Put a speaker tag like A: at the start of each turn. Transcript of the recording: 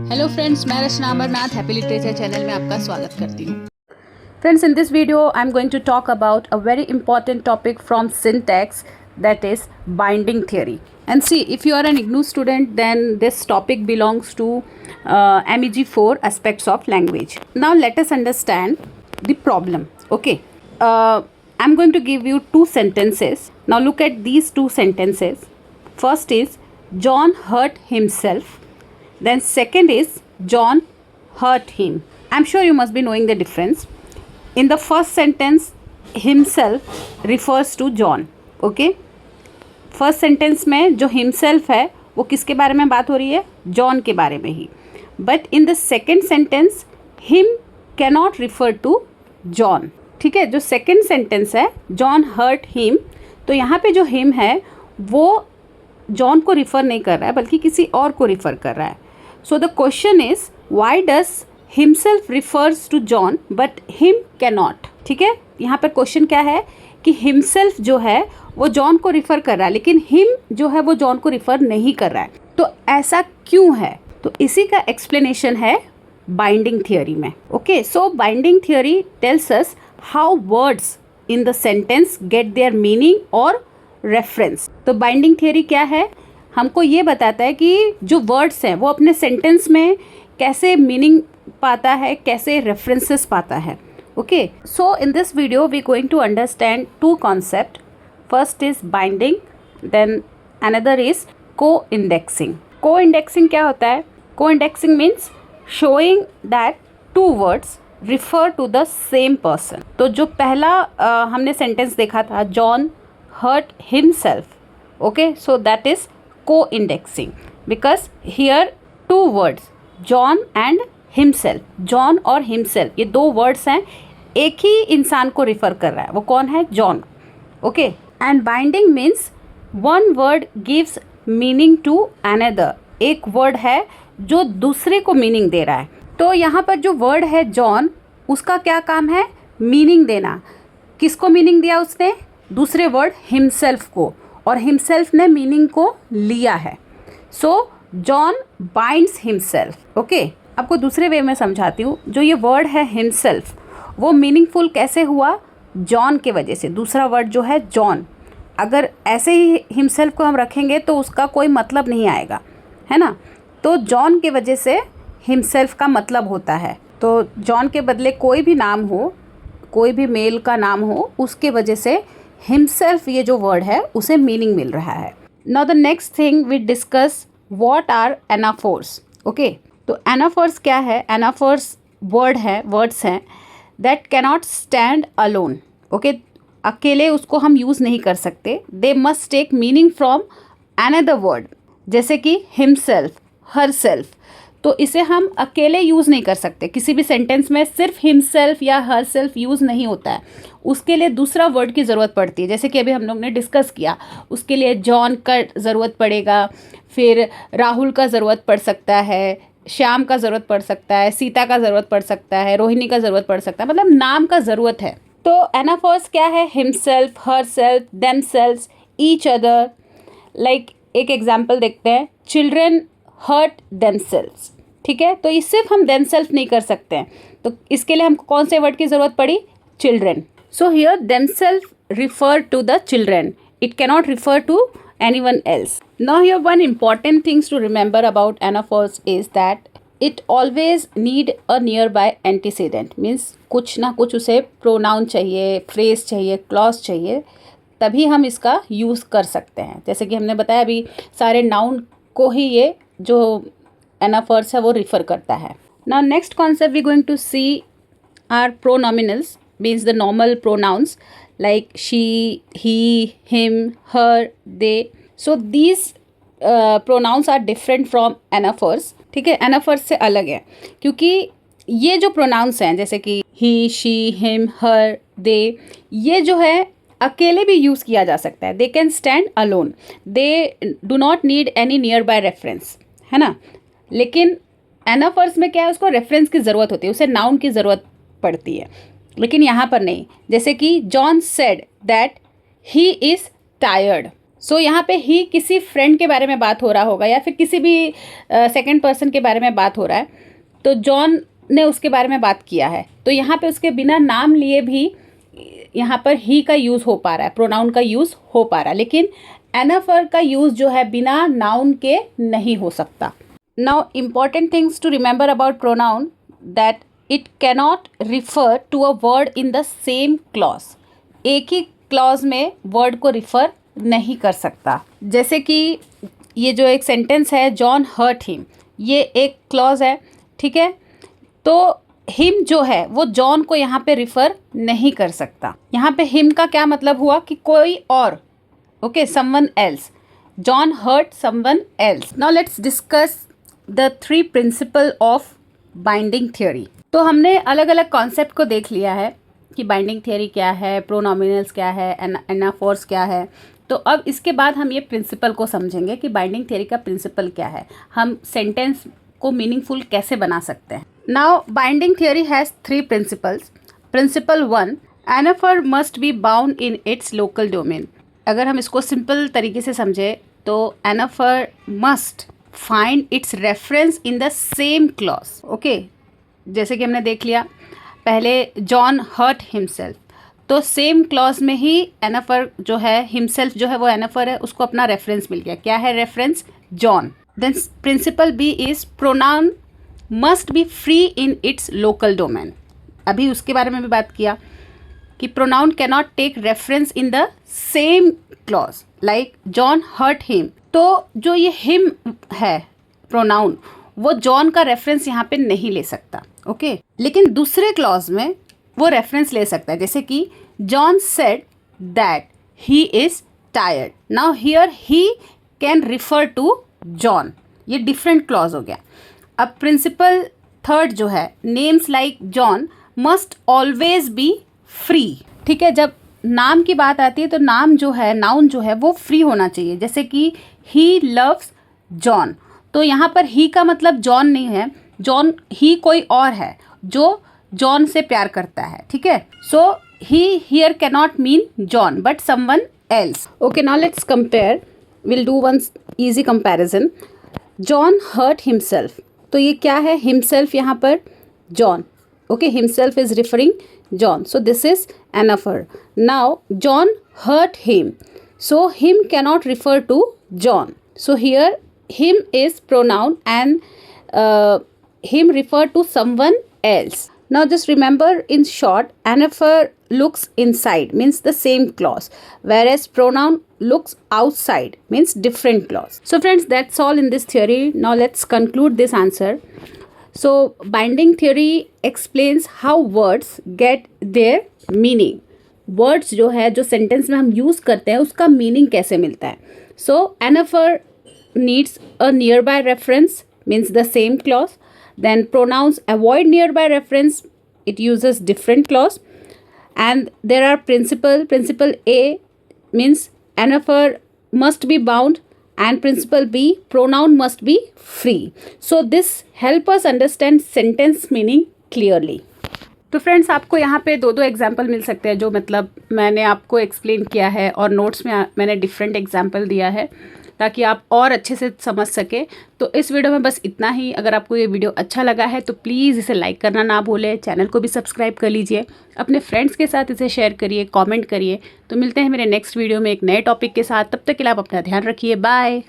A: Hello friends, मैं रचना Amarnath happy literature channel में आपका स्वागत करती हूँ. Friends, in this video I am going to talk about a very important topic from syntax, that is binding theory. And see, if you are an IGNOU student, then this topic belongs to MEG 4 aspects of language. Now let us understand the problem. Okay, I'm going to give you two sentences. Now look at these two sentences. First is John hurt himself. Then second is John hurt him. I'm sure you must be knowing the difference. In the first sentence, himself refers to John. Okay? First sentence में जो himself है वो किसके बारे में बात हो रही है? जॉन के बारे में ही. But in the second sentence him cannot refer to John. ठीक है, जो सेकेंड सेंटेंस है जॉन हर्ट हिम, तो यहाँ पे जो हिम है वो जॉन को रिफ़र नहीं कर रहा है बल्कि किसी और को रिफ़र कर रहा है. So the question is why does himself refers to John but him cannot. ठीक है, यहाँ पर क्वेश्चन क्या है कि हिमसेल्फ जो है वो जॉन को रिफ़र कर रहा है लेकिन हिम जो है वो जॉन को रिफ़र नहीं कर रहा है. तो ऐसा क्यों है? तो इसी का एक्सप्लेनेशन है बाइंडिंग थियोरी में. Okay, so binding theory tells us how words in the sentence get their meaning और रेफरेंस. तो बाइंडिंग थियोरी क्या है? हमको ये बताता है कि जो वर्ड्स हैं वो अपने सेंटेंस में कैसे मीनिंग पाता है, कैसे रेफरेंसेस पाता है. Okay, so in this video we going to understand two concept. First is binding, then another is co-indexing. Co-indexing क्या होता है? Co-indexing means showing that two words refer to the same person. तो जो पहला हमने sentence देखा था John hurt himself. Okay, so that is co-indexing because here two words John and himself. John और himself ये दो words हैं, एक ही इंसान को रिफ़र कर रहा है. वो कौन है? John. Okay, and binding means one word gives meaning to another. एक word है जो दूसरे को मीनिंग दे रहा है. तो यहाँ पर जो वर्ड है जॉन, उसका क्या काम है? मीनिंग देना. किसको मीनिंग दिया उसने? दूसरे वर्ड हिमसेल्फ को, और हिमसेल्फ ने मीनिंग को लिया है. सो जॉन बाइंड्स हिमसेल्फ. ओके, आपको दूसरे वे में समझाती हूँ. जो ये वर्ड है हिमसेल्फ वो मीनिंगफुल कैसे हुआ? जॉन के वजह से. दूसरा वर्ड जो है जॉन, अगर ऐसे ही हिमसेल्फ को हम रखेंगे तो उसका कोई मतलब नहीं आएगा, है ना. तो जॉन के वजह से हिमसेल्फ का मतलब होता है. तो जॉन के बदले कोई भी नाम हो, कोई भी मेल का नाम हो, उसके वजह से हिमसेल्फ ये जो वर्ड है उसे मीनिंग मिल रहा है. Now the next thing we discuss what are anaphors. Okay, तो एनाफोर्स क्या है? एनाफोर्स वर्ड है, वर्ड्स हैं that cannot stand alone. Okay, अकेले उसको हम यूज़ नहीं कर सकते. They must take meaning from another word. जैसे कि हिमसेल्फ, हरसेल्फ, तो इसे हम अकेले यूज़ नहीं कर सकते. किसी भी सेंटेंस में सिर्फ हिमसेल्फ या हरसेल्फ यूज़ नहीं होता है, उसके लिए दूसरा वर्ड की ज़रूरत पड़ती है. जैसे कि अभी हम लोग ने डिस्कस किया, उसके लिए जॉन का ज़रूरत पड़ेगा, फिर राहुल का ज़रूरत पड़ सकता है, श्याम का ज़रूरत पड़ सकता है, सीता का ज़रूरत पड़ सकता है, रोहिणी का ज़रूरत पड़ सकता है, मतलब नाम का ज़रूरत है. तो एनाफोर्स क्या है? Himself, herself, themselves, each other. Like एक एग्जाम्पल देखते हैं, चिल्ड्रन हर्ट देमसेल्व्स. ठीक है, तो ये सिर्फ हम देमसेल्फ नहीं कर सकते हैं, तो इसके लिए हमको कौन से वर्ड की ज़रूरत पड़ी? Children. So here themselves refer to the children, it cannot refer to anyone else. Now here one important things to remember about anaphors is that it always need a nearby antecedent. means कुछ ना कुछ उसे pronoun चाहिए, phrase चाहिए, clause चाहिए, तभी हम इसका यूज़ कर सकते हैं. जैसे कि हमने बताया अभी सारे नाउन को ही ये जो एनाफोर्स है वो रिफ़र करता है. Now next concept we going to see are pronominals, means the normal pronouns like she, he, him, her, they. So these pronouns are different from anaphors. ठीक है, anaphors से अलग है क्योंकि ये जो pronouns हैं जैसे कि he, she, him, her, they, ये जो है अकेले भी यूज़ किया जा सकता है. They can stand alone. They do not need any nearby reference, है ना. लेकिन एनाफोर्स में क्या है? उसको रेफरेंस की ज़रूरत होती है, उसे नाउन की ज़रूरत पड़ती है. लेकिन यहाँ पर नहीं. जैसे कि John said that he is tired. So यहाँ पे ही किसी फ्रेंड के बारे में बात हो रहा होगा या फिर किसी भी सेकंड पर्सन के बारे में बात हो रहा है, तो जॉन ने उसके बारे में बात किया है, तो यहाँ पे उसके बिना नाम लिए भी यहाँ पर ही का यूज़ हो पा रहा है, प्रोनाउन का यूज़ हो पा रहा है, लेकिन एनाफर का यूज़ जो है बिना नाउन के नहीं हो सकता। Now important things to remember about pronoun that it cannot refer to a word in the same clause. एक ही क्लॉज में वर्ड को रिफ़र नहीं कर सकता। जैसे कि ये जो एक सेंटेंस है जॉन हर्ट हिम, ये एक क्लॉज है, ठीक है, तो हिम जो है वो जॉन को यहाँ पे रिफ़र नहीं कर सकता। यहाँ पे हिम का क्या मतलब हुआ कि कोई और, okay, someone else. John hurt someone else. Now let's discuss the 3 principle of binding theory. तो हमने अलग अलग कॉन्सेप्ट को देख लिया है कि बाइंडिंग थ्योरी क्या है, प्रोनोमिनल्स क्या है, एनाफोर्स क्या है। तो अब इसके बाद हम ये प्रिंसिपल को समझेंगे कि बाइंडिंग थ्योरी का प्रिंसिपल क्या है, हम सेंटेंस को मीनिंगफुल कैसे बना सकते हैं। Now binding theory has 3 principles. Principle 1, anaphor must be bound in its local domain. अगर हम इसको सिंपल तरीके से समझे तो anaphor must find its reference in the same clause. Okay, जैसे कि हमने देख लिया पहले जॉन हर्ट हिमसेल्फ, तो सेम क्लॉज में ही एनाफर जो है, हिमसेल्फ जो है वो एनाफर है, उसको अपना रेफरेंस मिल गया। क्या है reference? John. Then principle B is pronoun must be free in its local domain. अभी उसके बारे में भी बात किया कि pronoun cannot take reference in the same clause like John hurt him. तो जो ये हिम है प्रोनाउन, वो जॉन का रेफरेंस यहाँ पे नहीं ले सकता, ओके, लेकिन दूसरे क्लॉज में वो रेफरेंस ले सकता है। जैसे कि John said that he is tired. Now here he can refer to John, ये डिफरेंट क्लॉज हो गया। अब प्रिंसिपल 3 जो है, names like John must always be free. ठीक है, जब नाम की बात आती है तो नाम जो है, नाउन जो है वो फ्री होना चाहिए। जैसे कि ही लव्स जॉन, तो यहाँ पर ही का मतलब जॉन नहीं है, जॉन ही कोई और है जो जॉन से प्यार करता है, ठीक है। So he here can not mean John but someone else. Okay, now let's compare, will do one easy comparison. John hurt himself, तो ये क्या है? हिमसेल्फ यहाँ पर John, okay, himself is referring John, so this is anaphor. Now John hurt him, so him cannot refer to John, so here him is pronoun and him refer to someone else. Now just remember, in short, anaphor looks inside means the same clause, whereas pronoun looks outside means different clause. So friends, that's all in this theory. Now let's conclude this answer. So binding theory explains how words get their meaning. Words जो है, जो sentence में हम use करते हैं, उसका meaning कैसे मिलता है। So anaphor needs a nearby reference means the same clause. Then pronouns avoid nearby reference, it uses different clause. And there are principle A means anaphor must be bound, and principle B, pronoun must be free. So this help us understand sentence meaning clearly. तो friends, आपको यहाँ पे 2 example मिल सकते हैं जो मतलब मैंने आपको एक्सप्लेन किया है, और नोट्स में मैंने डिफरेंट एग्जाम्पल दिया है ताकि आप और अच्छे से समझ सकें। तो इस वीडियो में बस इतना ही। अगर आपको ये वीडियो अच्छा लगा है तो प्लीज़ इसे लाइक करना ना भूलें, चैनल को भी सब्सक्राइब कर लीजिए, अपने फ्रेंड्स के साथ इसे शेयर करिए, कमेंट करिए। तो मिलते हैं मेरे नेक्स्ट वीडियो में एक नए टॉपिक के साथ। तब तक के लिए आप अपना ध्यान रखिए। बाय।